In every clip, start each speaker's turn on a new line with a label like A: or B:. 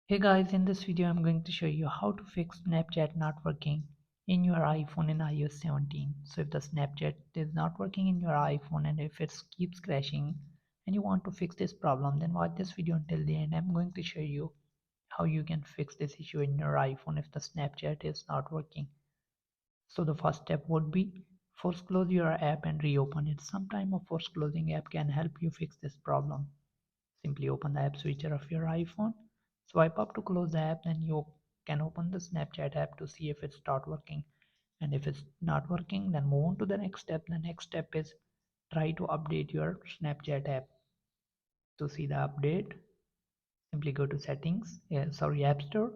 A: Hey guys, in this video I'm going to show you how to fix Snapchat not working in your iPhone in iOS 17. So if the Snapchat is not working in your iPhone and if it keeps crashing and you want to fix this problem, then watch this video until the end. I'm going to show you how you can fix this issue in your iPhone if the Snapchat is not working. So the first step would be force close your app and reopen it. Sometime a force closing app can help you fix this problem. Simply open the app switcher of your iPhone, swipe up to close the app, then you can open the Snapchat app to see if it start working. And if it's not working, then move on to the next step. The next step is try to update your Snapchat app. To see the update, simply go to settings, App Store,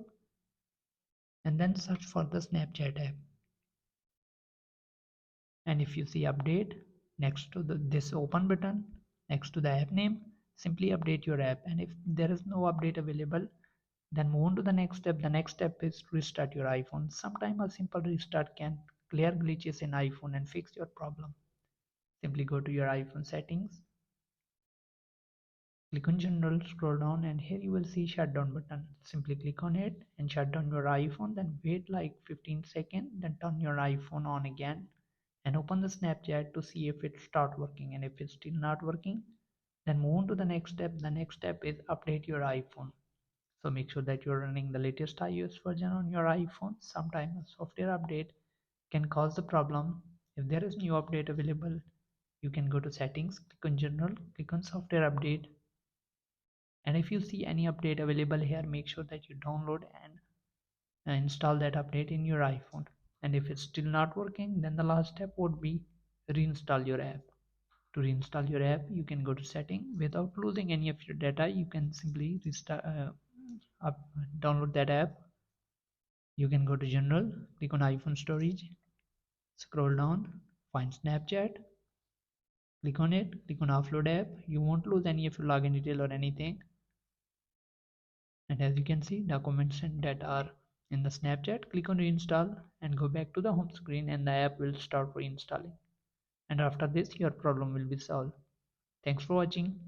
A: and then search for the Snapchat app. And if you see update next to this open button next to the app name, simply update your app. And if there is no update available, then move on to the next step. The next step is restart your iPhone. Sometimes a simple restart can clear glitches in iPhone and fix your problem. Simply go to your iPhone settings, click on general, scroll down, and here you will see shutdown button. Simply click on it and shut down your iPhone, then wait like 15 seconds, then turn your iPhone on again and open the Snapchat to see if it start working. And if it's still not working, then move on to the next step. The next step is update your iPhone. So make sure that you're running the latest iOS version on your iPhone. Sometimes a software update can cause the problem. If there is new update available, you can go to settings, click on general, click on software update. And if you see any update available here, make sure that you download and install that update in your iPhone. And if it's still not working, then the last step would be reinstall your app. To reinstall your app, you can go to setting. Without losing any of your data, you can simply download that app. You can go to general, click on iPhone storage, scroll down, find Snapchat, click on it, click on offload app. You won't lose any of your login detail or anything. And as you can see, documents that are in the Snapchat, click on reinstall and go back to the home screen and the app will start reinstalling. And after this, your problem will be solved. Thanks for watching.